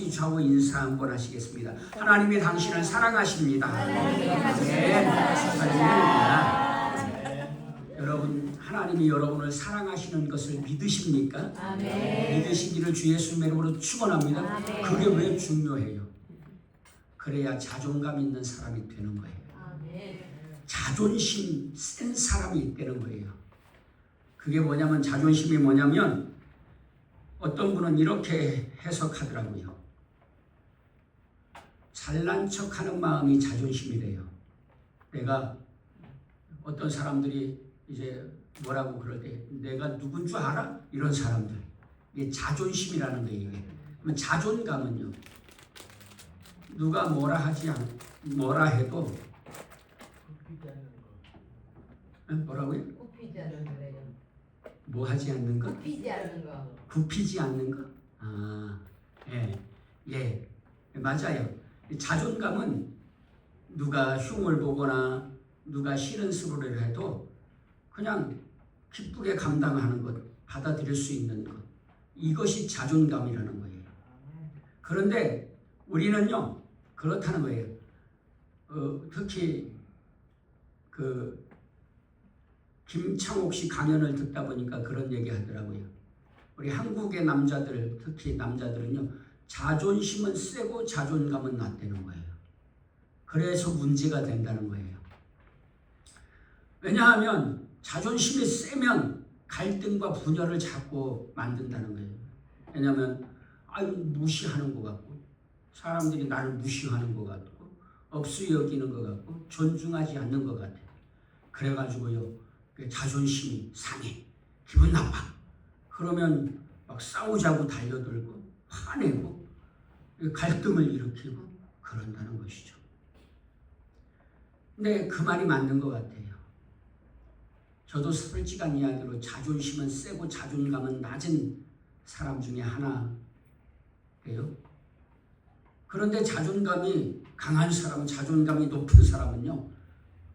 같이 좌우 인사 한번 하시겠습니다. 하나님이 당신을 사랑하십니다. 네, 할렐루야. 여러분, 하나님이 여러분을 사랑하시는 것을 믿으십니까? 믿으시기를 주 예수님의 이름으로 축원합니다. 그게 왜 중요해요? 그래야 자존감 있는 사람이 되는 거예요. 자존심 센 사람이 되는 거예요. 그게 뭐냐면, 자존심이 뭐냐면, 어떤 분은 이렇게 해석하더라고요. 잘난 척하는 마음이 자존심이래요. 내가 어떤 사람들이 이제 뭐라고 그럴 때, 내가 누군 줄 알아? 이런 사람들. 이게 자존심이라는 거예요. 이게. 그러면 자존감은요, 누가 뭐라 해도 뭐라고요? 굽히지 않는 거예요. 뭐 하지 않는 것? 굽히지 않는 거. 굽히지 않는 것? 예, 맞아요. 자존감은 누가 흉을 보거나 누가 싫은 소리를 해도 그냥 기쁘게 감당하는 것, 받아들일 수 있는 것, 이것이 자존감이라는 거예요. 그런데 우리는요, 그렇다는 거예요. 특히 김창옥 씨 강연을 듣다 보니까 그런 얘기 하더라고요. 우리 한국의 남자들, 특히 남자들은요, 자존심은 세고 자존감은 낮다는 거예요. 그래서 문제가 된다는 거예요. 왜냐하면 자존심이 세면 갈등과 분열을 자꾸 만든다는 거예요. 왜냐하면 무시하는 것 같고, 사람들이 나를 무시하는 것 같고, 억수 여기는 것 같고, 존중하지 않는 것 같아요. 그래가지고요, 자존심이 상해, 기분 나빠. 그러면 막 싸우자고 달려들고 화내고 갈등을 일으키고 그런다는 것이죠. 근데 그 말이 맞는 것 같아요. 저도 솔직한 이야기로 자존심은 세고 자존감은 낮은 사람 중에 하나예요. 그런데 자존감이 강한 사람, 자존감이 높은 사람은요,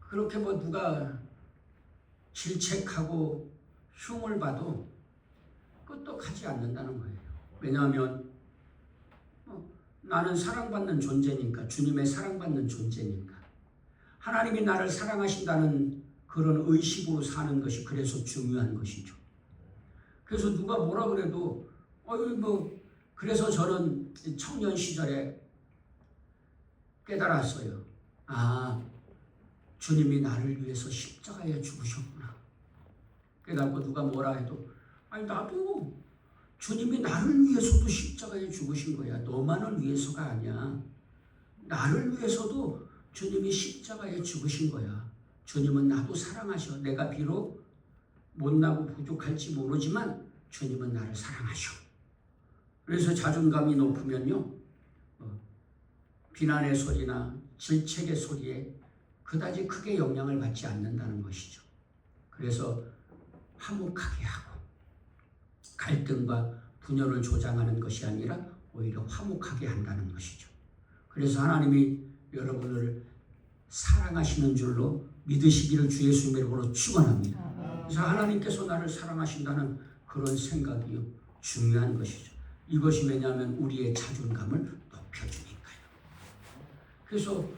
그렇게 뭐 누가 질책하고 흉을 봐도 끄떡하지 않는다는 거예요. 왜냐하면 나는 사랑받는 존재니까, 주님의 사랑받는 존재니까, 하나님이 나를 사랑하신다는 그런 의식으로 사는 것이 그래서 중요한 것이죠. 그래서 누가 뭐라 그래도 그래서 저는 청년 시절에 깨달았어요. 주님이 나를 위해서 십자가에 죽으셨구나. 그래갖고 누가 뭐라 해도 나도 주님이 나를 위해서도 십자가에 죽으신 거야. 너만을 위해서가 아니야. 나를 위해서도 주님이 십자가에 죽으신 거야. 주님은 나도 사랑하셔. 내가 비록 못나고 부족할지 모르지만 주님은 나를 사랑하셔. 그래서 자존감이 높으면요, 비난의 소리나 질책의 소리에 그다지 크게 영향을 받지 않는다는 것이죠. 그래서 화목하게 하고 갈등과 분열을 조장하는 것이 아니라 오히려 화목하게 한다는 것이죠. 그래서 하나님이 여러분을 사랑하시는 줄로 믿으시기를 주 예수님의 이름으로 축원합니다. 그래서 하나님께서 나를 사랑하신다는 그런 생각이 중요한 것이죠. 이것이 왜냐하면 우리의 자존감을 높여주니까요. 그래서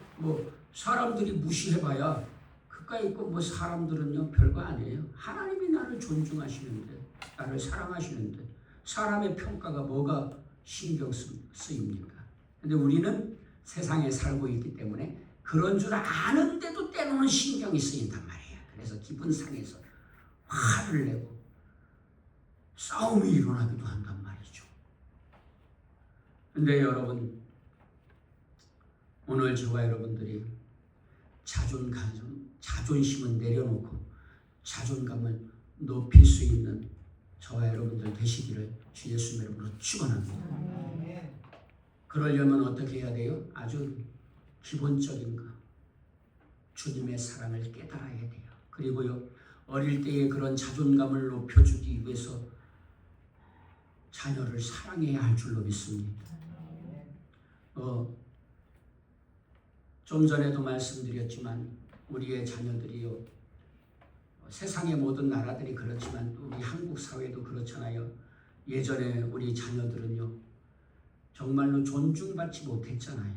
사람들이 무시해봐야 그까이 있고 사람들은요 별거 아니에요. 하나님이 나를 존중하시는데, 나를 사랑하시는데 사람의 평가가 뭐가 신경 쓰입니까? 근데 우리는 세상에 살고 있기 때문에 그런 줄 아는데도 때로는 신경이 쓰인단 말이에요. 그래서 기분 상해서 화를 내고 싸움이 일어나기도 한단 말이죠. 근데 여러분, 오늘 저와 여러분들이 자존심은 내려놓고 자존감을 높일 수 있는 저와 여러분들 되시기를 주 예수님의 이름으로 축원합니다. 그러려면 어떻게 해야 돼요? 아주 기본적인 거, 주님의 사랑을 깨달아야 돼요. 그리고요, 어릴 때의 그런 자존감을 높여주기 위해서 자녀를 사랑해야 할 줄로 믿습니다. 좀 전에도 말씀드렸지만 우리의 자녀들이요, 세상의 모든 나라들이 그렇지만 또 우리 한국 사회도 그렇잖아요. 예전에 우리 자녀들은요, 정말로 존중받지 못했잖아요.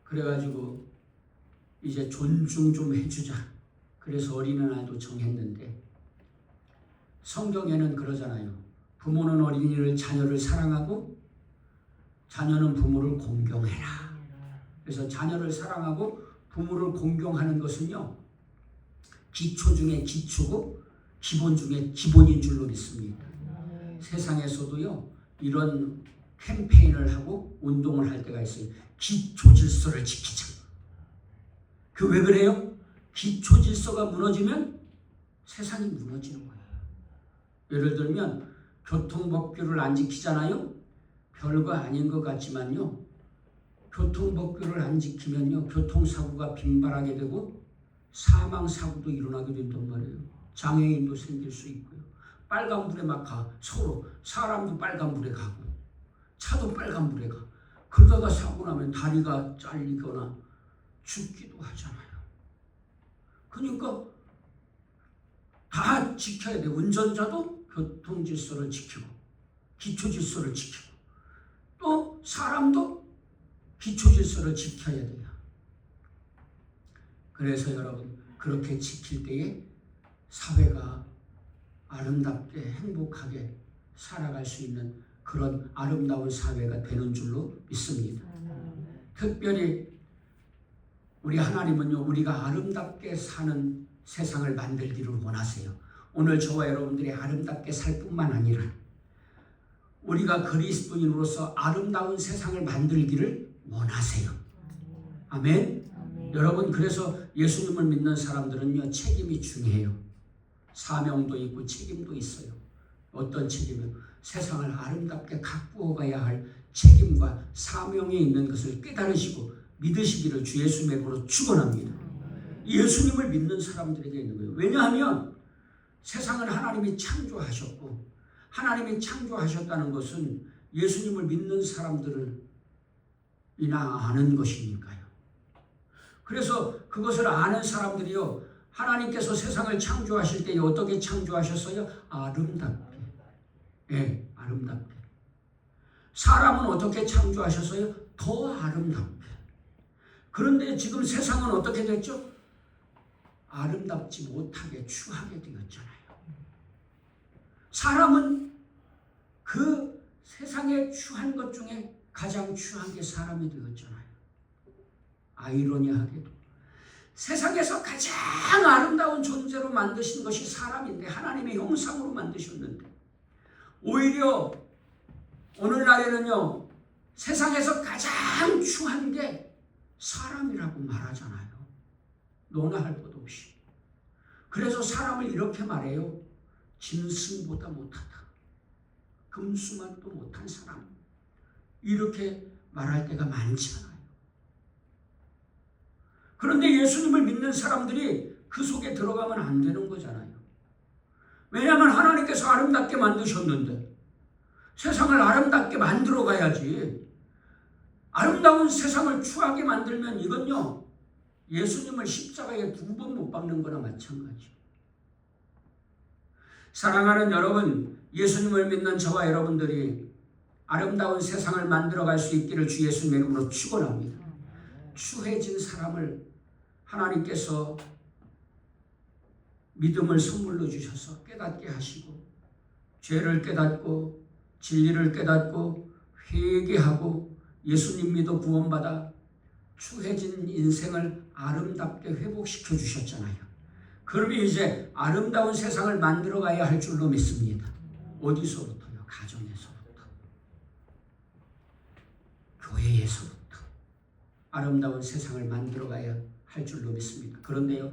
그래가지고 이제 존중 좀 해주자. 그래서 어린아이도 정했는데 성경에는 그러잖아요. 부모는 어린이를 자녀를 사랑하고 자녀는 부모를 공경해라. 그래서 자녀를 사랑하고 부모를 공경하는 것은요, 기초 중에 기초고 기본 중에 기본인 줄로 믿습니다. 세상에서도요, 이런 캠페인을 하고 운동을 할 때가 있어요. 기초 질서를 지키자. 그 왜 그래요? 기초 질서가 무너지면 세상이 무너지는 거예요. 예를 들면 교통법규를 안 지키잖아요. 별거 아닌 것 같지만요, 교통법규를 안 지키면요, 교통사고가 빈발하게 되고 사망사고도 일어나게 된단 말이에요. 장애인도 생길 수 있고요. 빨간불에 막 가. 서로 사람도 빨간불에 가고 차도 빨간불에 가. 그러다가 사고 나면 다리가 잘리거나 죽기도 하잖아요. 그러니까 다 지켜야 돼. 운전자도 교통질서를 지키고 기초질서를 지키고 또 사람도 기초질서를 지켜야 돼요. 그래서 여러분, 그렇게 지킬 때에 사회가 아름답게 행복하게 살아갈 수 있는 그런 아름다운 사회가 되는 줄로 믿습니다. 특별히 우리 하나님은요, 우리가 아름답게 사는 세상을 만들기를 원하세요. 오늘 저와 여러분들이 아름답게 살 뿐만 아니라 우리가 그리스도인으로서 아름다운 세상을 만들기를 원하세요. 아멘. 여러분, 그래서 예수님을 믿는 사람들은요, 책임이 중요해요. 사명도 있고 책임도 있어요. 어떤 책임이요? 세상을 아름답게 가꾸어 가야 할 책임과 사명이 있는 것을 깨달으시고 믿으시기를 주 예수님의 이름으로 축원합니다. 예수님을 믿는 사람들에게 있는 거예요. 왜냐하면 세상을 하나님이 창조하셨고, 하나님이 창조하셨다는 것은 예수님을 믿는 사람들을 이나 아는 것이니까요. 그래서 그것을 아는 사람들이요, 하나님께서 세상을 창조하실 때 어떻게 창조하셨어요? 아름답게. 예, 아름답게. 사람은 어떻게 창조하셨어요? 더 아름답게. 그런데 지금 세상은 어떻게 됐죠? 아름답지 못하게 추하게 되었잖아요. 사람은 그 세상에 추한 것 중에 가장 추한 게 사람이 되었잖아요. 아이러니하게도 세상에서 가장 아름다운 존재로 만드신 것이 사람인데, 하나님의 형상으로 만드셨는데, 오히려 오늘날에는요, 세상에서 가장 추한 게 사람이라고 말하잖아요. 너나 할 것 없이. 그래서 사람을 이렇게 말해요. 짐승보다 못하다. 금수만도 못한 사람. 이렇게 말할 때가 많잖아요. 그런데 예수님을 믿는 사람들이 그 속에 들어가면 안 되는 거잖아요. 왜냐하면 하나님께서 아름답게 만드셨는데 세상을 아름답게 만들어 가야지. 아름다운 세상을 추하게 만들면 이건요, 예수님을 십자가에 2번 못 박는 거나 마찬가지예요. 사랑하는 여러분, 예수님을 믿는 저와 여러분들이 아름다운 세상을 만들어 갈 수 있기를 주 예수님의 이름으로 축원합니다. 추해진 사람을 하나님께서 믿음을 선물로 주셔서 깨닫게 하시고, 죄를 깨닫고 진리를 깨닫고 회개하고 예수님 믿어 구원받아 추해진 인생을 아름답게 회복시켜 주셨잖아요. 그러면 이제 아름다운 세상을 만들어 가야 할 줄로 믿습니다. 어디서부터요? 가정에서부터, 교회에서부터 아름다운 세상을 만들어 가야 할 줄로 믿습니다. 그런데요,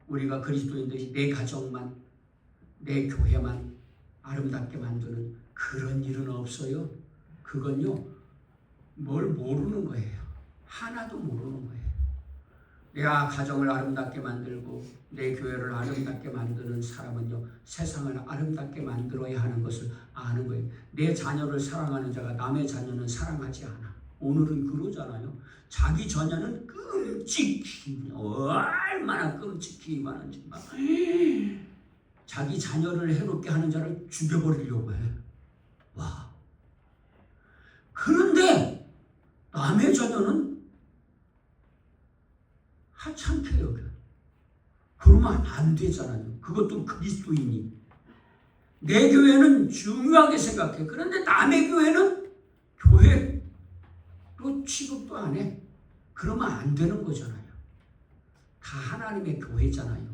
우리가 그리스도인들이 내 가정만, 내 교회만 아름답게 만드는 그런 일은 없어요. 그건요, 뭘 모르는 거예요. 하나도 모르는 거예요. 내가 가정을 아름답게 만들고 내 교회를 아름답게 만드는 사람은요, 세상을 아름답게 만들어야 하는 것을 아는 거예요. 내 자녀를 사랑하는 자가 남의 자녀는 사랑하지 않아. 오늘은 그러잖아요. 자기 자녀는 끔찍히, 얼마나 끔찍히 많은지 막 자기 자녀를 해롭게 하는 자를 죽여버리려고 해. 와, 그런데 남의 자녀는 하찮게 여겨요. 그러면 안 되잖아요. 그것도 그리스도인이. 내 교회는 중요하게 생각해. 그런데 남의 교회는 교회로 취급도 안 해. 그러면 안 되는 거잖아요. 다 하나님의 교회잖아요.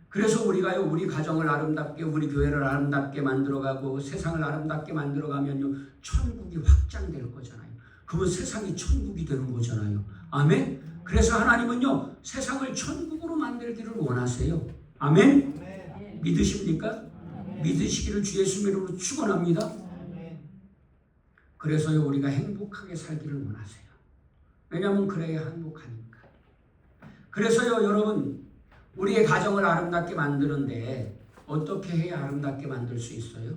그래서 우리가요, 우리 가정을 아름답게, 우리 교회를 아름답게 만들어가고 세상을 아름답게 만들어가면요, 천국이 확장될 거잖아요. 그러면 세상이 천국이 되는 거잖아요. 아멘? 그래서 하나님은요, 세상을 천국으로 만들기를 원하세요. 아멘? 믿으십니까? 믿으시기를 주 예수 이름으로 축원합니다. 그래서요, 우리가 행복하게 살기를 원하세요. 왜냐하면 그래야 행복하니까. 그래서요, 여러분, 우리의 가정을 아름답게 만드는데 어떻게 해야 아름답게 만들 수 있어요?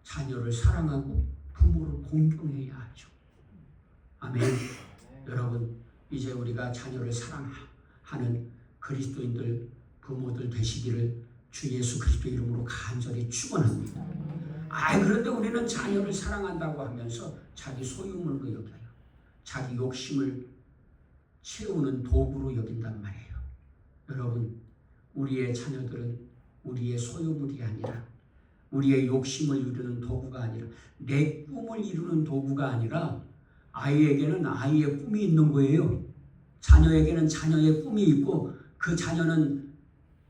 자녀를 사랑하고 부모를 공경해야 하죠. 아멘. 여러분, 이제 우리가 자녀를 사랑하는 그리스도인들, 부모들 되시기를 주 예수 그리스도 이름으로 간절히 축원합니다. 그런데 우리는 자녀를 사랑한다고 하면서 자기 소유물로 여겨요. 자기 욕심을 채우는 도구로 여긴단 말이에요. 여러분, 우리의 자녀들은 우리의 소유물이 아니라, 우리의 욕심을 이루는 도구가 아니라, 내 꿈을 이루는 도구가 아니라, 아이에게는 아이의 꿈이 있는 거예요. 자녀에게는 자녀의 꿈이 있고, 그 자녀는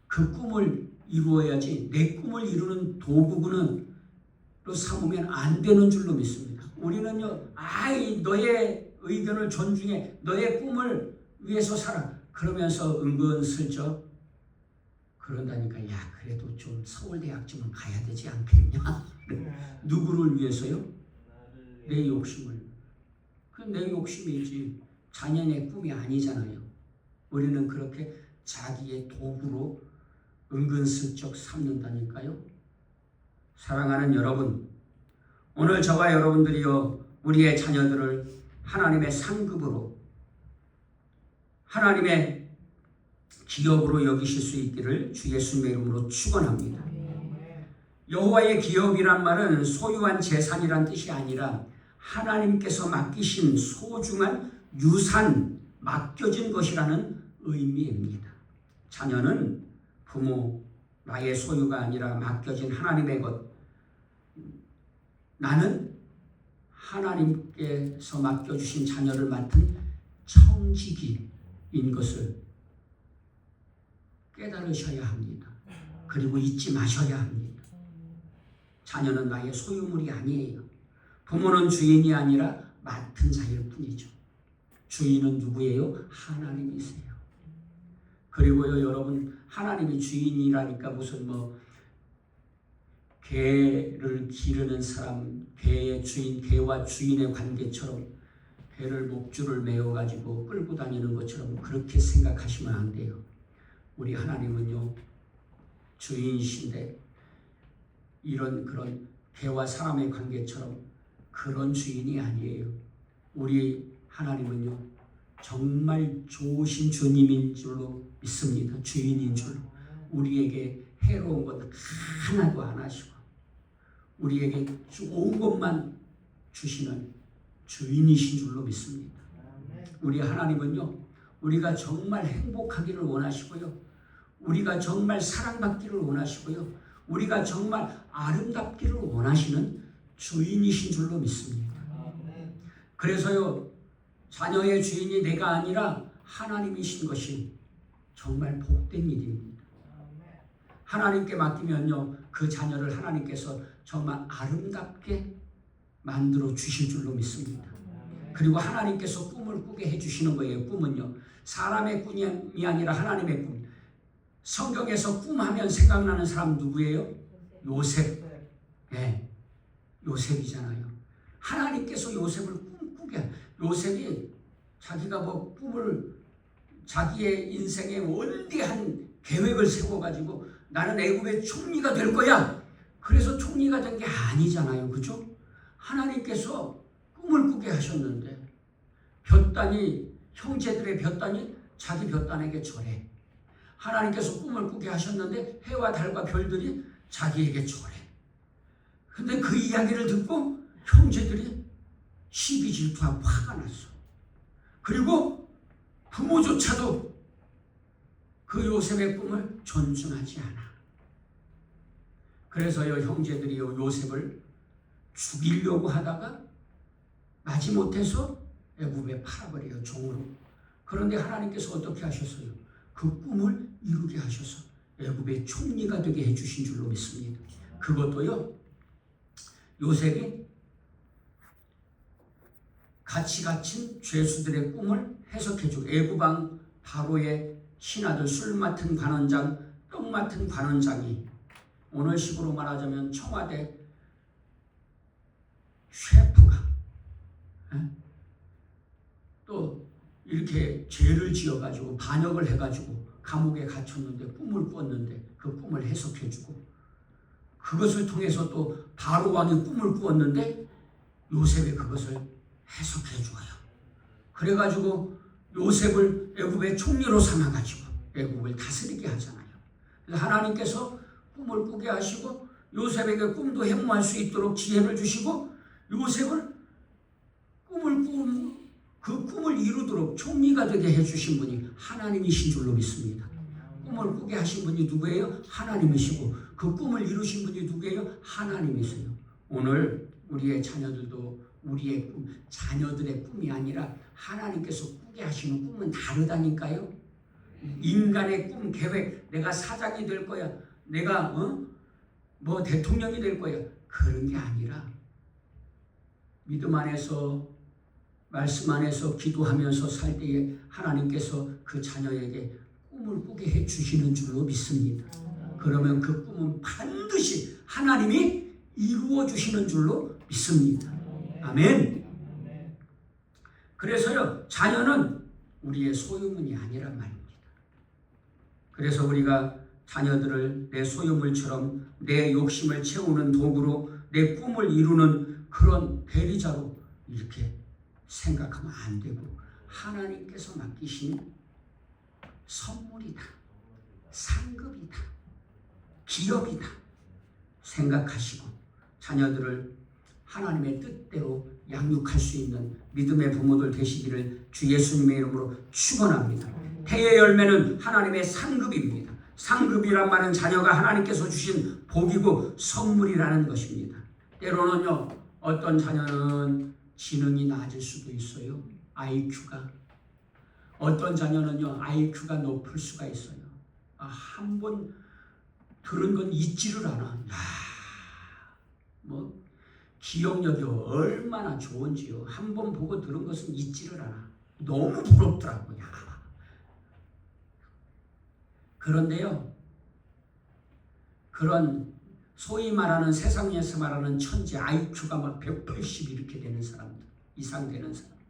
그 꿈을 이루어야지, 내 꿈을 이루는 도구는 또 삼으면 안 되는 줄로 믿습니다. 우리는요, 너의 의견을 존중해, 너의 꿈을 위해서 살아. 그러면서 은근슬쩍 그런다니까, 그래도 좀 서울대학쯤은 가야 되지 않겠냐? 누구를 위해서요? 내 욕심을. 내 욕심이지 자녀의 꿈이 아니잖아요. 우리는 그렇게 자기의 도구로 은근슬쩍 삼는다니까요. 사랑하는 여러분, 오늘 저와 여러분들이요, 우리의 자녀들을 하나님의 상급으로, 하나님의 기업으로 여기실 수 있기를 주 예수님의 이름으로 축원합니다. 여호와의 기업이란 말은 소유한 재산이란 뜻이 아니라 하나님께서 맡기신 소중한 유산, 맡겨진 것이라는 의미입니다. 자녀는 부모, 나의 소유가 아니라 맡겨진 하나님의 것. 나는 하나님께서 맡겨주신 자녀를 맡은 청지기인 것을 깨달으셔야 합니다. 그리고 잊지 마셔야 합니다. 자녀는 나의 소유물이 아니에요. 부모는 주인이 아니라 맡은 자일 뿐이죠. 주인은 누구예요? 하나님이세요. 그리고요, 여러분, 하나님이 주인이라니까 무슨 개를 기르는 사람, 개의 주인, 개와 주인의 관계처럼 개를 목줄을 메어가지고 끌고 다니는 것처럼 그렇게 생각하시면 안 돼요. 우리 하나님은요, 주인이신데 그런 개와 사람의 관계처럼 그런 주인이 아니에요. 우리 하나님은요, 정말 좋으신 주님인 줄로 믿습니다. 주인인 줄로. 우리에게 해로운 것 하나도 안 하시고 우리에게 좋은 것만 주시는 주인이신 줄로 믿습니다. 우리 하나님은요, 우리가 정말 행복하기를 원하시고요, 우리가 정말 사랑받기를 원하시고요, 우리가 정말 아름답기를 원하시는 주인이신 줄로 믿습니다. 그래서요, 자녀의 주인이 내가 아니라 하나님이신 것이 정말 복된 일입니다. 하나님께 맡기면요, 그 자녀를 하나님께서 정말 아름답게 만들어 주실 줄로 믿습니다. 그리고 하나님께서 꿈을 꾸게 해주시는 거예요. 꿈은요, 사람의 꿈이 아니라 하나님의 꿈. 성경에서 꿈하면 생각나는 사람 누구예요? 요셉. 네, 요셉이잖아요. 하나님께서 요셉을 꿈꾸게, 요셉이 자기가 꿈을, 자기의 인생의 원대한 계획을 세워가지고 나는 애굽의 총리가 될 거야. 그래서 총리가 된 게 아니잖아요. 그죠? 하나님께서 꿈을 꾸게 하셨는데 볕단이, 형제들의 볕단이 자기 볕단에게 절해. 하나님께서 꿈을 꾸게 하셨는데 해와 달과 별들이 자기에게 절해. 근데 그 이야기를 듣고 형제들이 시기 질투하고 화가 났어. 그리고 부모조차도 그 요셉의 꿈을 존중하지 않아. 그래서요, 형제들이 요셉을 죽이려고 하다가 마지못해서 애굽에 팔아버려요, 종으로. 그런데 하나님께서 어떻게 하셨어요? 그 꿈을 이루게 하셔서 애굽의 총리가 되게 해주신 줄로 믿습니다. 그것도요, 요셉이 같이 갇힌 죄수들의 꿈을 해석해주고, 애굽왕 바로의 신하들, 술 맡은 관원장, 떡 맡은 관원장이, 오늘식으로 말하자면 청와대 셰프가 또 이렇게 죄를 지어가지고 반역을 해가지고 감옥에 갇혔는데 꿈을 꾸었는데 그 꿈을 해석해주고, 그것을 통해서 또 바로 왕이 꿈을 꾸었는데 요셉이 그것을 해석해줘요. 그래가지고 요셉을 애굽의 총리로 삼아가지고 애굽을 다스리게 하잖아요. 그래서 하나님께서 꿈을 꾸게 하시고 요셉에게 꿈도 해몽할 수 있도록 지혜를 주시고, 요셉을 그 꿈을 이루도록 총리가 되게 해주신 분이 하나님이신 줄로 믿습니다. 꿈을 꾸게 하신 분이 누구예요? 하나님이시고, 그 꿈을 이루신 분이 누구예요? 하나님이세요. 오늘 우리의 자녀들도 우리의 꿈, 자녀들의 꿈이 아니라 하나님께서 꾸게 하시는 꿈은 다르다니까요. 인간의 꿈, 계획, 내가 사장이 될 거야, 내가 뭐 대통령이 될 거야, 그런 게 아니라 믿음 안에서, 말씀 안에서 기도하면서 살 때에 하나님께서 그 자녀에게 꿈을 꾸게 해주시는 줄로 믿습니다. 그러면 그 꿈은 반드시 하나님이 이루어 주시는 줄로 믿습니다. 아멘. 그래서요, 자녀는 우리의 소유물이 아니란 말입니다. 그래서 우리가 자녀들을 내 소유물처럼 내 욕심을 채우는 도구로, 내 꿈을 이루는 그런 대리자로 이렇게 생각하면 안 되고, 하나님께서 맡기신 선물이다, 상급이다, 기업이다 생각하시고 자녀들을 하나님의 뜻대로 양육할 수 있는 믿음의 부모들 되시기를 주 예수님의 이름으로 축원합니다. 태의 열매는 하나님의 상급입니다. 상급이란 말은 자녀가 하나님께서 주신 복이고 선물이라는 것입니다. 때로는요, 어떤 자녀는 지능이 낮을 수도 있어요. IQ가. 어떤 자녀는요, IQ가 높을 수가 있어요. 한 번 들은 건 잊지를 않아. 뭐 기억력이 얼마나 좋은지요. 한 번 보고 들은 것은 잊지를 않아. 너무 부럽더라고요. 그런데요, 그런 소위 말하는 세상에서 말하는 천재, IQ가 막 180 이렇게 되는 사람들, 이상 되는 사람들,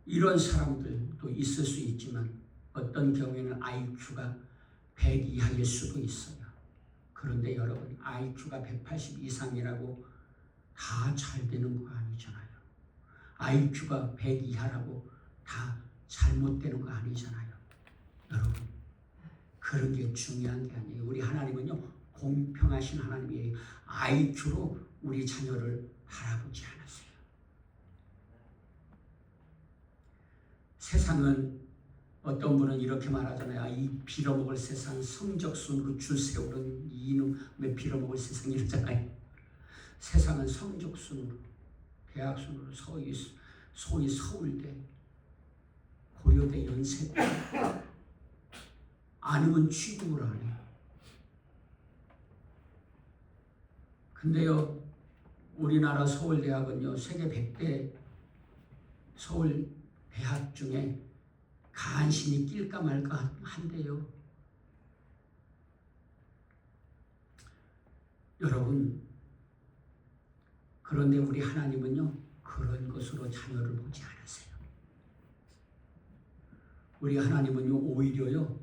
이런 사람들도 있을 수 있지만 어떤 경우에는 IQ가 100 이하일 수도 있어요. 그런데 여러분, IQ가 180 이상이라고 다 잘 되는 거 아니잖아요. IQ가 100 이하라고 다 잘못되는 거 아니잖아요. 여러분, 그런 게 중요한 게 아니에요. 우리 하나님은요, 공평하신 하나님이에요. IQ로 우리 자녀를 바라보지 않았어요. 세상은, 어떤 분은 이렇게 말하잖아요. 이 빌어먹을 세상, 성적순으로 줄 세우는 이놈, 왜 빌어먹을 세상 이러잖아요. 세상은 성적순으로, 대학순으로, 소위 서울대, 고려대, 연세대, 아니면 취급을 안 해요. 근데요, 우리나라 서울대학은요, 세계 100대 서울대학 중에 간신히 낄까 말까 한데요. 여러분, 그런데 우리 하나님은요, 그런 것으로 자녀를 보지 않으세요. 우리 하나님은요, 오히려요,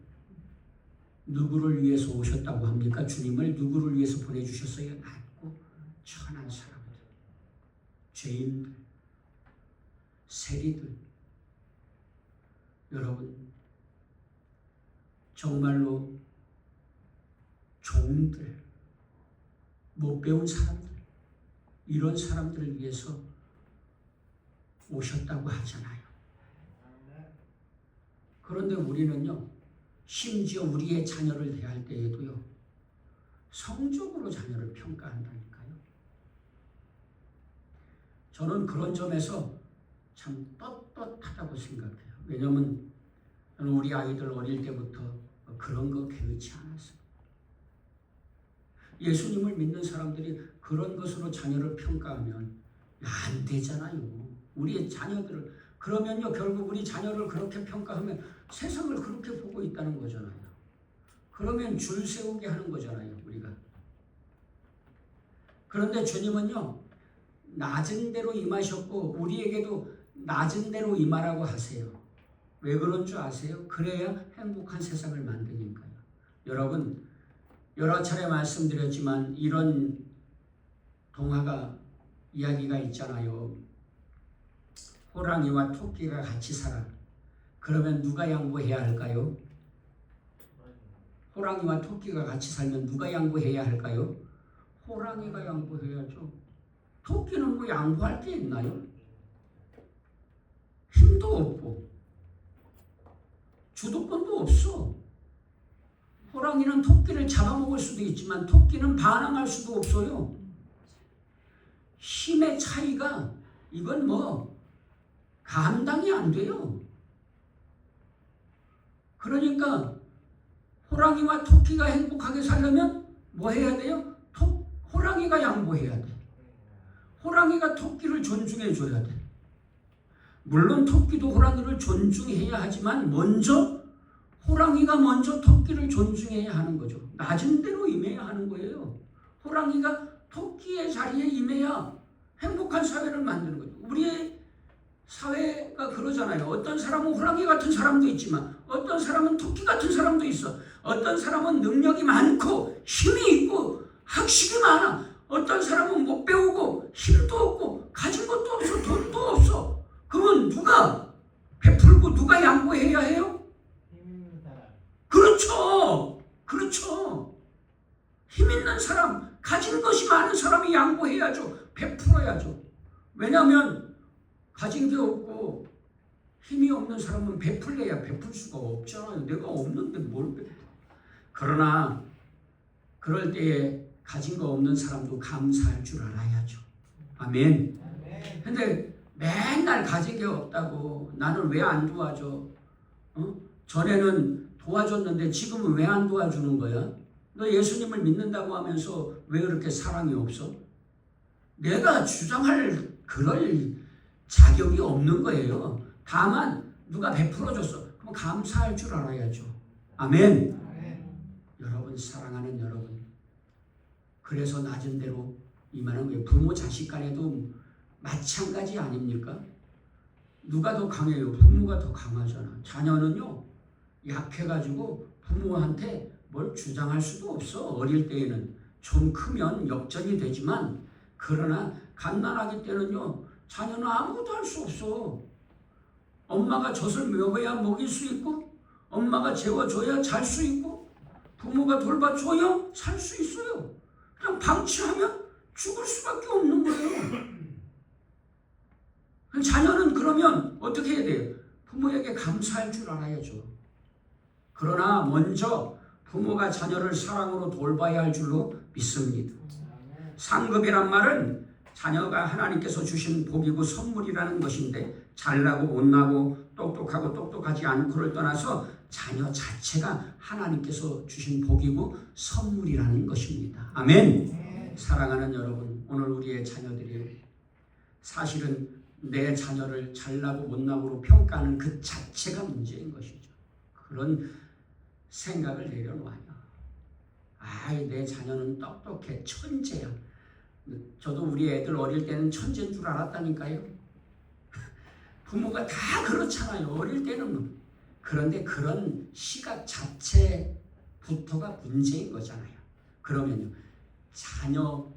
누구를 위해서 오셨다고 합니까? 주님을 누구를 위해서 보내주셨어요? 낮고 천한 사람들, 죄인들, 세리들. 여러분, 정말로 종들, 못 배운 사람들, 이런 사람들을 위해서 오셨다고 하잖아요. 그런데 우리는요, 심지어 우리의 자녀를 대할 때에도요, 성적으로 자녀를 평가한다니까요. 저는 그런 점에서 참 떳떳하다고 생각해요. 왜냐하면 저는 우리 아이들 어릴 때부터 그런 거 개의치 않았어요. 예수님을 믿는 사람들이 그런 것으로 자녀를 평가하면 안 되잖아요. 우리의 자녀들을, 그러면요 결국 우리 자녀를 그렇게 평가하면 세상을 그렇게 보고 있다는 거잖아요. 그러면 줄 세우게 하는 거잖아요, 우리가. 그런데 주님은요, 낮은 대로 임하셨고 우리에게도 낮은 대로 임하라고 하세요. 왜 그런 줄 아세요? 그래야 행복한 세상을 만드니까요. 여러분, 여러 차례 말씀드렸지만 이런 동화가 이야기가 있잖아요. 호랑이와 토끼가 같이 살아. 그러면 누가 양보해야 할까요? 호랑이와 토끼가 같이 살면 누가 양보해야 할까요? 호랑이가 양보해야죠. 토끼는 뭐 양보할 게 있나요? 힘도 없고 주도권도 없어. 호랑이는 토끼를 잡아먹을 수도 있지만 토끼는 반항할 수도 없어요. 힘의 차이가 이건 뭐 감당이 안 돼요. 그러니까 호랑이와 토끼가 행복하게 살려면 뭐 해야 돼요? 호랑이가 양보해야 돼. 호랑이가 토끼를 존중해 줘야 돼. 물론 토끼도 호랑이를 존중해야 하지만 호랑이가 먼저 토끼를 존중해야 하는 거죠. 낮은 대로 임해야 하는 거예요. 호랑이가 토끼의 자리에 임해야 행복한 사회를 만드는 거죠. 우리의 사회가 그러잖아요. 어떤 사람은 호랑이 같은 사람도 있지만 어떤 사람은 토끼 같은 사람도 있어. 어떤 사람은 능력이 많고 힘이 있고 학식이 많아. 어떤 사람은 못 배우고 힘도 없고 가진 것도 없어. 돈도 없어. 그러면 누가 베풀고 누가 양보해야 해요? 그렇죠. 그렇죠. 힘 있는 사람, 가진 것이 많은 사람이 양보해야죠. 베풀어야죠. 왜냐하면 가진 게 없고 힘이 없는 사람은 베풀래야 베풀 수가 없잖아요. 내가 없는데 뭘 베풀어. 그러나 그럴 때에 가진 거 없는 사람도 감사할 줄 알아야죠. 아멘. 근데 맨날 가진 게 없다고 나는 왜 안 도와줘? 전에는 도와줬는데 지금은 왜 안 도와주는 거야? 너 예수님을 믿는다고 하면서 왜 그렇게 사랑이 없어? 내가 주장할 그럴 자격이 없는 거예요. 다만 누가 베풀어줬어. 그럼 감사할 줄 알아야죠. 아멘. 여러분, 사랑하는 여러분, 그래서 낮은 대로 임하는 거예요. 부모 자식 간에도 마찬가지 아닙니까? 누가 더 강해요? 부모가 더 강하잖아. 자녀는요 약해가지고 부모한테 뭘 주장할 수도 없어. 어릴 때에는 좀 크면 역전이 되지만, 그러나 갓난아기 때는요 자녀는 아무것도 할 수 없어. 엄마가 젖을 먹여야 먹일 수 있고, 엄마가 재워줘야 잘 수 있고, 부모가 돌봐줘야 살 수 있어요. 그냥 방치하면 죽을 수밖에 없는 거예요. 자녀는 그러면 어떻게 해야 돼요? 부모에게 감사할 줄 알아야죠. 그러나 먼저 부모가 자녀를 사랑으로 돌봐야 할 줄로 믿습니다. 상급이란 말은 자녀가 하나님께서 주신 복이고 선물이라는 것인데, 잘나고 못나고 똑똑하고 똑똑하지 않고를 떠나서 자녀 자체가 하나님께서 주신 복이고 선물이라는 것입니다. 아멘. 사랑하는 여러분, 오늘 우리의 자녀들이 사실은 내 자녀를 잘나고 못나고로 평가하는 그 자체가 문제인 것이죠. 그런 생각을 내려놓아요. 내 자녀는 똑똑해, 천재야. 저도 우리 애들 어릴 때는 천재인 줄 알았다니까요. 부모가 다 그렇잖아요, 어릴 때는. 그런데 그런 시각 자체부터가 문제인 거잖아요. 그러면요, 자녀가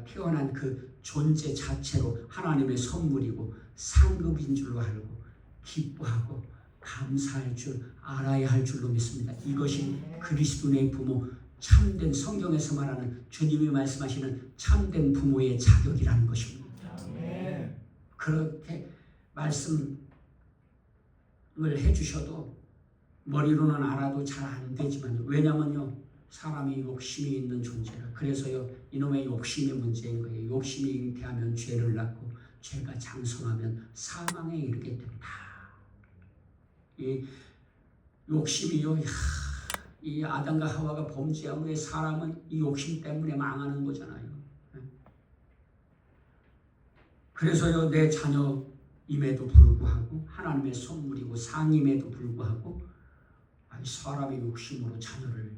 태어난 그 존재 자체로 하나님의 선물이고 상급인 줄로 알고 기뻐하고 감사할 줄 알아야 할 줄로 믿습니다. 이것이 그리스도인의 부모 참된 성경에서 말하는 주님이 말씀하시는 참된 부모의 자격이라는 것입니다. 그렇게 말씀을 해주셔도 머리로는 알아도 잘 안 되지만 왜냐면요 사람이 욕심이 있는 존재라. 그래서요 이놈의 욕심이 문제인 거예요. 욕심이 잉태하면 죄를 낳고 죄가 장성하면 사망에 이르게 된다. 이 욕심이요 이 아담과 하와가 범죄한 후에 사람은 이 욕심 때문에 망하는 거잖아요. 그래서요 내 자녀임에도 불구하고 하나님의 선물이고 상임에도 불구하고 사람의 욕심으로 자녀를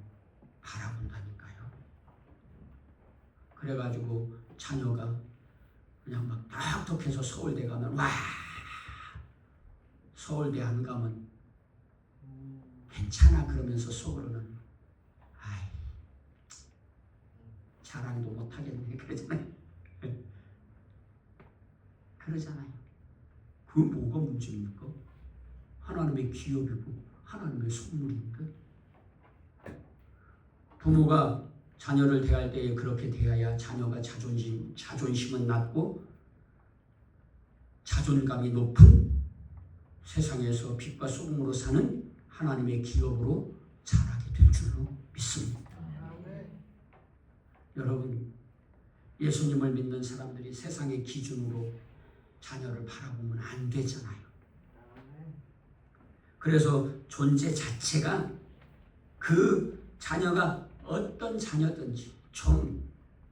바라본다니까요. 그래가지고 자녀가 그냥 막 똑똑해서 서울대 가면 와 서울대 안 가면 괜찮아 그러면서 속으로는 아이 자랑도 못하겠네 그러잖아요. 그러잖아요. 그 뭐가 문제입니까? 하나님의 기업이고 하나님의 선물인데 부모가 자녀를 대할 때에 그렇게 대해야 자녀가 자존심은 낮고 자존감이 높은 세상에서 빛과 소금으로 사는 하나님의 기업으로 자라게 될 줄로 믿습니다. 여러분 예수님을 믿는 사람들이 세상의 기준으로 자녀를 바라보면 안 되잖아요. 그래서 존재 자체가 그 자녀가 어떤 자녀든지 좀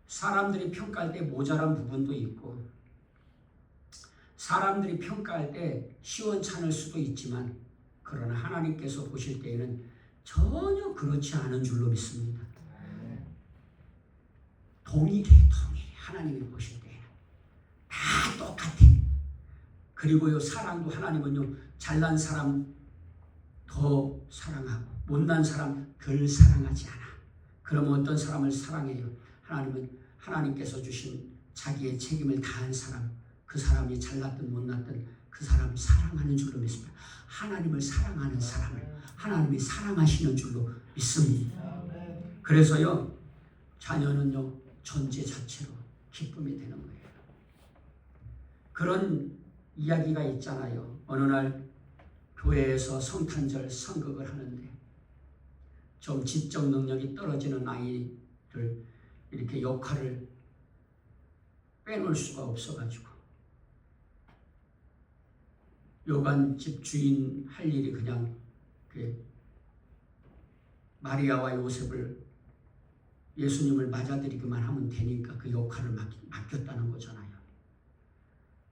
사람들이 평가할 때 모자란 부분도 있고 사람들이 평가할 때 시원찮을 수도 있지만 그러나 하나님께서 보실 때에는 전혀 그렇지 않은 줄로 믿습니다. 동일해. 하나님이 보실 때에는 다 똑같아. 그리고요 사랑도 하나님은요 잘난 사람 더 사랑하고 못난 사람 덜 사랑하지 않아. 그러면 어떤 사람을 사랑해요? 하나님은 하나님께서 주신 자기의 책임을 다한 사람, 그 사람이 잘났든 못났든 그 사람을 사랑하는 줄로 믿습니다. 하나님을 사랑하는 사람을 하나님이 사랑하시는 줄로 믿습니다. 그래서요 자녀는요 존재 자체로 기쁨이 되는 거예요. 그런 이야기가 있잖아요. 어느 날 교회에서 성탄절 선극을 하는데 좀 지적 능력이 떨어지는 아이들 이렇게 역할을 빼놓을 수가 없어가지고 요간집 주인 할 일이 그냥 마리아와 요셉을 예수님을 맞아들이기만 하면 되니까 그 역할을 맡겼다는 거잖아요.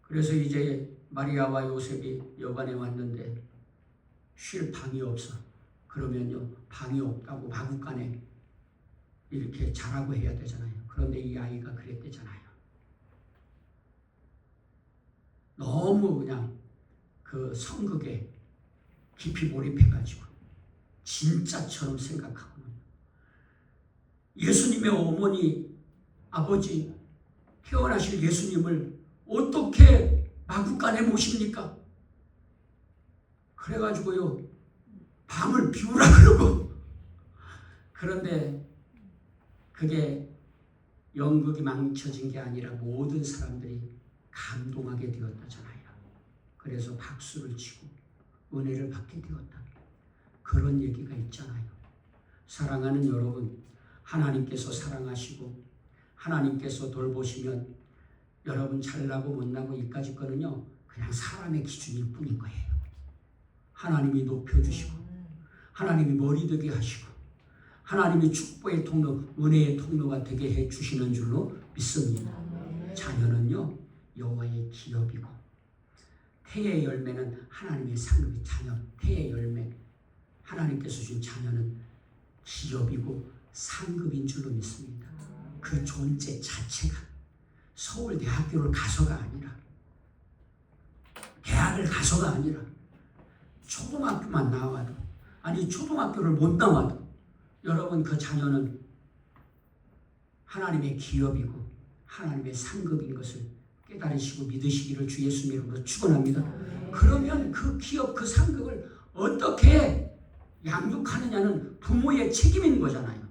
그래서 이제 마리아와 요셉이 여관에 왔는데 쉴 방이 없어. 그러면요 방이 없다고 마구간에 이렇게 자라고 해야 되잖아요. 그런데 이 아이가 그랬대잖아요. 너무 그냥 그 성극에 깊이 몰입해가지고 진짜처럼 생각하고 예수님의 어머니 아버지 태어나실 예수님을 어떻게 마구간에 모십니까? 그래가지고요 방을 비우라 그러고 그런데 그게 연극이 망쳐진 게 아니라 모든 사람들이 감동하게 되었다잖아요. 그래서 박수를 치고 은혜를 받게 되었다. 그런 얘기가 있잖아요. 사랑하는 여러분, 하나님께서 사랑하시고 하나님께서 돌보시면 여러분 잘나고 못나고 이까짓 거는요 그냥 사람의 기준일 뿐인 거예요. 하나님이 높여주시고 하나님이 머리 되게 하시고 하나님이 축복의 통로, 은혜의 통로가 되게 해주시는 줄로 믿습니다. 자녀는요 여호와의 기업이고 태의 열매는 하나님의 상급이 자녀, 태의 열매 하나님께서 주신 자녀는 기업이고 상급인 줄로 믿습니다. 그 존재 자체가 서울대학교를 가서가 아니라 대학을 가서가 아니라 초등학교만 나와도 아니 초등학교를 못 나와도 여러분 그 자녀는 하나님의 기업이고 하나님의 상급인 것을 깨달으시고 믿으시기를 주 예수님 이름으로 축원합니다. 그러면 그 기업 그 상급을 어떻게 양육하느냐는 부모의 책임인 거잖아요.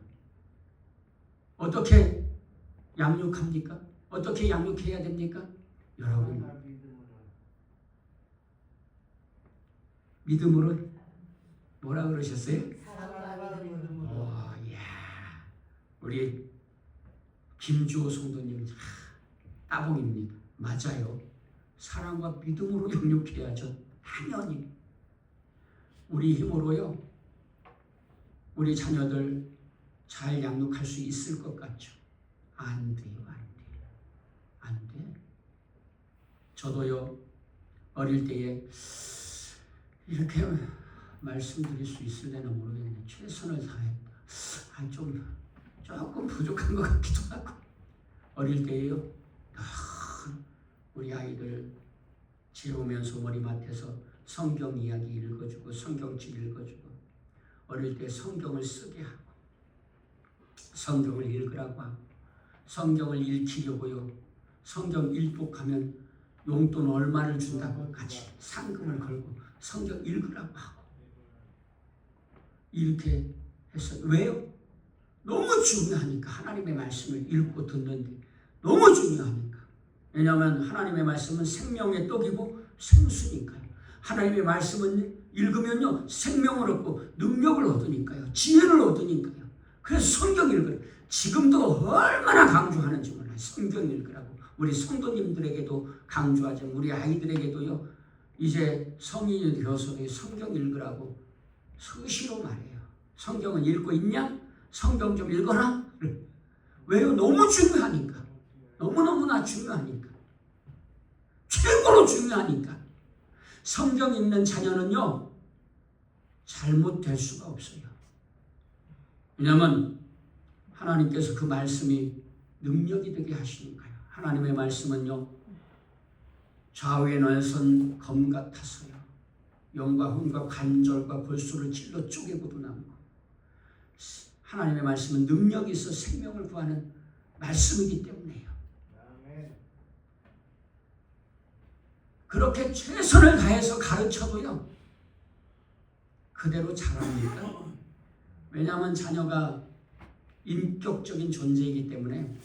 어떻게 양육합니까? 어떻게 양육해야 됩니까? 여러분, 믿음으로 뭐라 그러셨어요? 사랑과 믿음으로. 이야, 우리 김주호 성도님 따봉입니다. 맞아요. 사랑과 믿음으로 양육해야죠. 당연히 우리 힘으로요, 우리 자녀들 잘 양육할 수 있을 것 같죠? 안 돼요, 안 돼요, 안 돼. 저도요, 어릴 때에 이렇게 말씀드릴 수 있을래나 모르겠네. 최선을 다했다. 조금 부족한 것 같기도 하고. 어릴 때에요, 우리 아이들 재우면서 머리맡에서 성경 이야기 읽어주고 성경책 읽어주고, 어릴 때 성경을 쓰게 하고 성경을 읽으라고 하고, 성경을 읽히려고요, 성경 일독하면 용돈 얼마를 준다고 같이 상금을 걸고 성경 읽으라고 하고, 이렇게 했어요. 왜요? 너무 중요하니까. 하나님의 말씀을 읽고 듣는데 너무 중요하니까. 왜냐하면 하나님의 말씀은 생명의 떡이고 생수니까요. 하나님의 말씀은 읽으면요, 생명을 얻고 능력을 얻으니까요, 지혜를 얻으니까요. 그래서 성경 읽으라. 지금도 얼마나 강조하는지 몰라요. 성경 읽으라고. 우리 성도님들에게도 강조하죠. 우리 아이들에게도요, 이제 성인이 되어서도 성경 읽으라고 수시로 말해요. 성경은 읽고 있냐? 성경 좀 읽어라. 왜요? 너무 중요하니까. 너무너무나 중요하니까. 최고로 중요하니까. 성경 읽는 자녀는요, 잘못될 수가 없어요. 왜냐하면 하나님께서 그 말씀이 능력이 되게 하시니까요. 하나님의 말씀은요, 좌우에 널선 검 같아서요, 영과 혼과 관절과 골수를 찔러 쪼개고도 남고, 하나님의 말씀은 능력이 있어 생명을 구하는 말씀이기 때문에요. 그렇게 최선을 다해서 가르쳐도요, 그대로 자랍니까? 왜냐하면 자녀가 인격적인 존재이기 때문에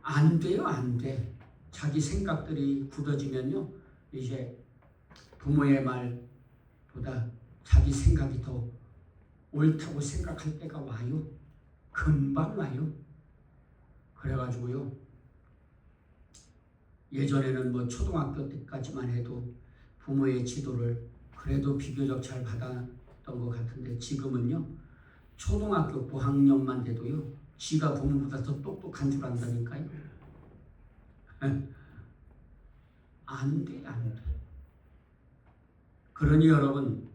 안 돼요, 안 돼. 자기 생각들이 굳어지면요, 이제 부모의 말보다 자기 생각이 더 옳다고 생각할 때가 와요. 금방 와요. 그래가지고요, 예전에는 뭐 초등학교 때까지만 해도 부모의 지도를 그래도 비교적 잘 받았던 것 같은데, 지금은요, 초등학교 고학년만 돼도요, 지가 부모보다 더 똑똑한 줄 안다니까요. 안 돼, 안 돼. 그러니 여러분,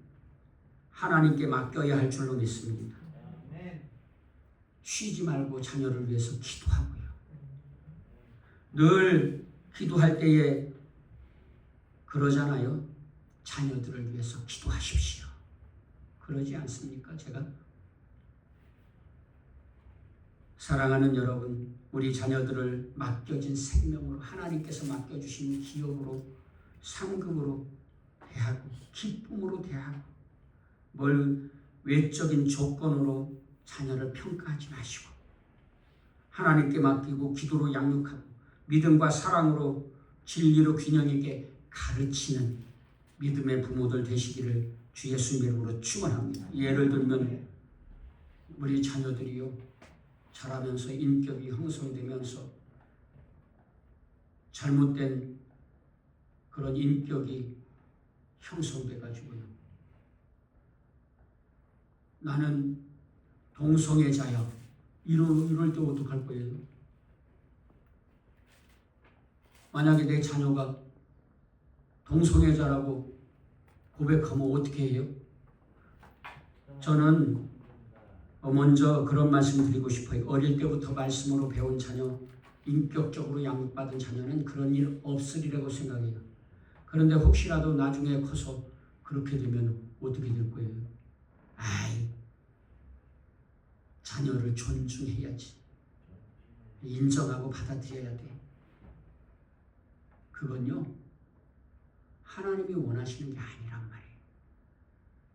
하나님께 맡겨야 할 줄로 믿습니다. 쉬지 말고 자녀를 위해서 기도하고요. 늘 기도할 때에 그러잖아요. 자녀들을 위해서 기도하십시오. 그러지 않습니까? 제가 사랑하는 여러분, 우리 자녀들을 맡겨진 생명으로, 하나님께서 맡겨주신 기업으로, 상급으로 대하고, 기쁨으로 대하고, 뭘 외적인 조건으로 자녀를 평가하지 마시고, 하나님께 맡기고 기도로 양육하고 믿음과 사랑으로 진리로 균형 있게 가르치는 믿음의 부모들 되시기를 주 예수님의 이름으로 축원합니다. 예를 들면 우리 자녀들이요, 자라면서 인격이 형성되면서 잘못된 그런 인격이 형성돼가지고요, 나는 동성애자야, 이럴 때 어떡할 거예요? 만약에 내 자녀가 동성애자라고 고백하면 어떻게 해요? 저는 먼저 그런 말씀 드리고 싶어요. 어릴 때부터 말씀으로 배운 자녀, 인격적으로 양육받은 자녀는 그런 일 없으리라고 생각해요. 그런데 혹시라도 나중에 커서 그렇게 되면 어떻게 될 거예요? 자녀를 존중해야지. 인정하고 받아들여야 돼. 그건요, 하나님이 원하시는 게 아니란 말이에요.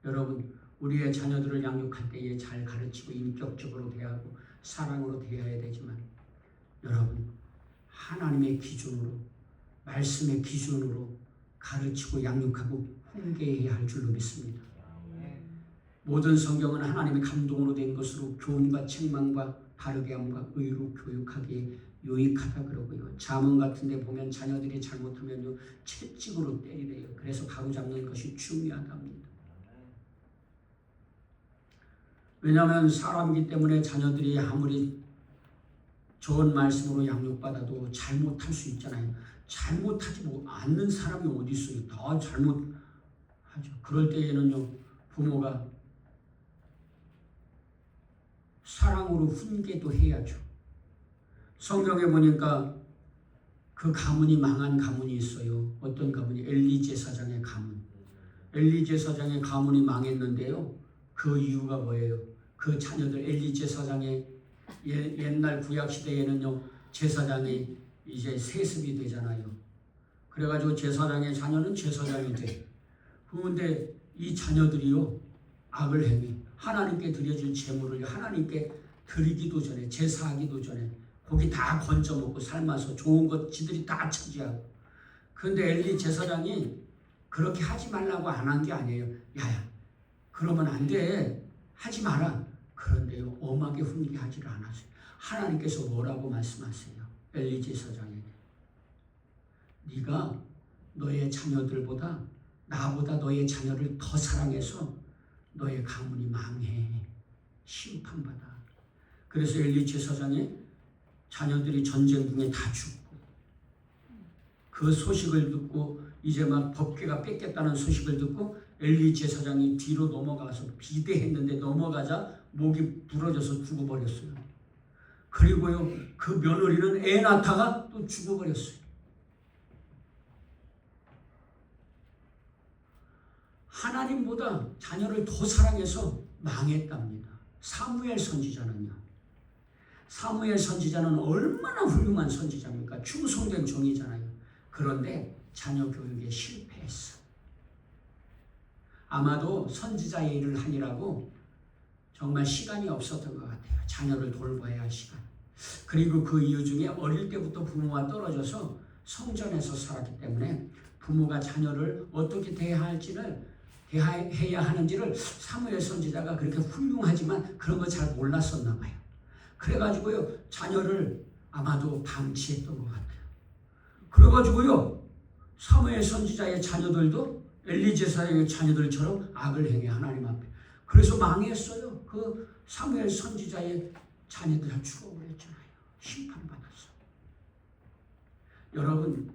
여러분, 우리의 자녀들을 양육할 때에 잘 가르치고 인격적으로 대하고 사랑으로 대해야 되지만 여러분 하나님의 기준으로 말씀의 기준으로 가르치고 양육하고 훈계해야 할 줄로 믿습니다. 모든 성경은 하나님의 감동으로 된 것으로 교훈과 책망과 바르게 함과 의로 교육하기에 유익하다 그러고요. 잠언 같은 데 보면 자녀들이 잘못하면요 채찍으로 때리래요. 그래서 바로잡는 것이 중요하답니다. 왜냐하면 사람이기 때문에 자녀들이 아무리 좋은 말씀으로 양육받아도 잘못할 수 있잖아요. 잘못하지 않는 사람이 어디 있어요. 다 잘못하죠. 그럴 때에는요 부모가 사랑으로 훈계도 해야죠. 성경에 보니까 그 가문이 망한 가문이 있어요. 어떤 가문이? 엘리 제사장의 가문. 엘리 제사장의 가문이 망했는데요. 그 이유가 뭐예요? 그 자녀들 엘리 제사장의 옛날 구약 시대에는요 제사장이 이제 세습이 되잖아요. 그래가지고 제사장의 자녀는 제사장이 돼. 그런데 이 자녀들이요 악을 행해. 하나님께 드려질 제물을 하나님께 드리기도 전에 제사하기도 전에 고기 다 건져 먹고 삶아서 좋은 것 지들이 다 차지하고. 그런데 엘리 제사장이 그렇게 하지 말라고 안 한 게 아니에요. 야야 그러면 안 돼. 하지 마라. 그런데요 엄하게 훈계하지를 않았어요. 하나님께서 뭐라고 말씀하세요? 엘리 제사장에게 네가 너의 자녀들보다 나보다 너의 자녀를 더 사랑해서 너의 가문이 망해. 심판받아. 그래서 엘리 제사장의 자녀들이 전쟁 중에 다 죽고 그 소식을 듣고 이제 막 법궤가 뺏겼다는 소식을 듣고 엘리 제사장이 뒤로 넘어가서 비대했는데 넘어가자 목이 부러져서 죽어버렸어요. 그리고요 그 며느리는 애 낳다가 또 죽어버렸어요. 하나님보다 자녀를 더 사랑해서 망했답니다. 사무엘 선지자는요. 사무엘 선지자는 얼마나 훌륭한 선지자입니까? 충성된 종이잖아요. 그런데 자녀 교육에 실패했어. 아마도 선지자의 일을 하느라고 정말 시간이 없었던 것 같아요. 자녀를 돌봐야 할 시간. 그리고 그 이유 중에 어릴 때부터 부모와 떨어져서 성전에서 살았기 때문에 부모가 자녀를 어떻게 대해야 하는지를 사무엘 선지자가 그렇게 훌륭하지만 그런 거 잘 몰랐었나 봐요. 그래가지고요 자녀를 아마도 방치했던 것 같아요. 그래가지고요 사무엘 선지자의 자녀들도 엘리 제사장의 자녀들처럼 악을 행해 하나님 앞에. 그래서 망했어요. 그 사무엘 선지자의 자녀들 다 죽어버렸잖아요. 심판받았어. 여러분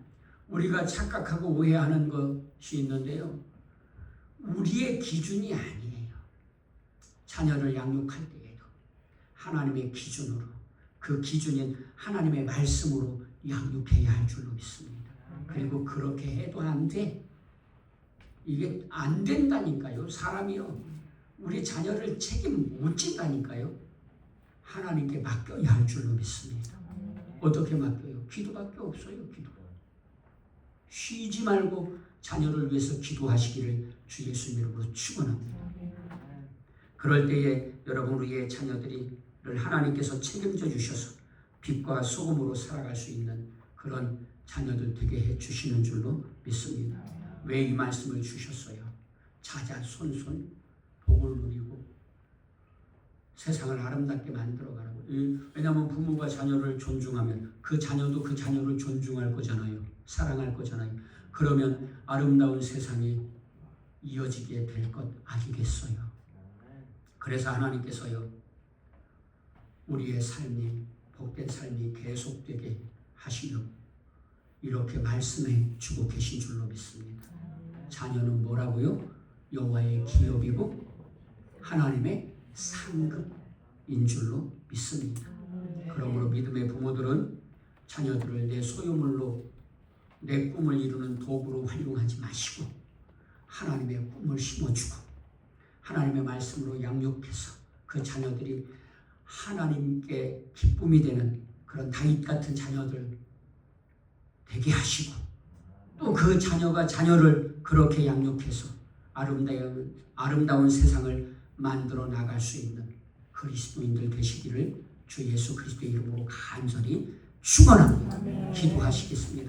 우리가 착각하고 오해하는 것이 있는데요. 우리의 기준이 아니에요. 자녀를 양육할 때에도 하나님의 기준으로 그 기준인 하나님의 말씀으로 양육해야 할 줄로 믿습니다. 그리고 그렇게 해도 안 돼. 이게 안 된다니까요. 사람이요. 우리 자녀를 책임 못 진다니까요. 하나님께 맡겨야 할 줄로 믿습니다. 어떻게 맡겨요? 기도밖에 없어요. 기도. 쉬지 말고 자녀를 위해서 기도하시기를 주 예수 이름으로 축원합니다. 그럴 때에 여러분 우리의 자녀들을 하나님께서 책임져 주셔서 빛과 소금으로 살아갈 수 있는 그런 자녀들 되게 해 주시는 줄로 믿습니다. 왜 이 말씀을 주셨어요? 자자손손 복을 누리고 세상을 아름답게 만들어가라고. 왜냐하면 부모가 자녀를 존중하면 그 자녀도 그 자녀를 존중할 거잖아요. 사랑할 거잖아요. 그러면 아름다운 세상이 이어지게 될 것 아니겠어요? 그래서 하나님께서요 우리의 삶이 복된 삶이 계속되게 하시려고 이렇게 말씀해 주고 계신 줄로 믿습니다. 자녀는 뭐라고요? 여호와의 기업이고 하나님의 상급인 줄로 믿습니다. 그러므로 믿음의 부모들은 자녀들을 내 소유물로 내 꿈을 이루는 도구로 활용하지 마시고 하나님의 꿈을 심어주고 하나님의 말씀으로 양육해서 그 자녀들이 하나님께 기쁨이 되는 그런 다윗 같은 자녀들 되게 하시고 또 그 자녀가 자녀를 그렇게 양육해서 아름다운 세상을 만들어 나갈 수 있는 그리스도인들 되시기를 주 예수 그리스도의 이름으로 간절히 축원합니다. 기도하시겠습니다.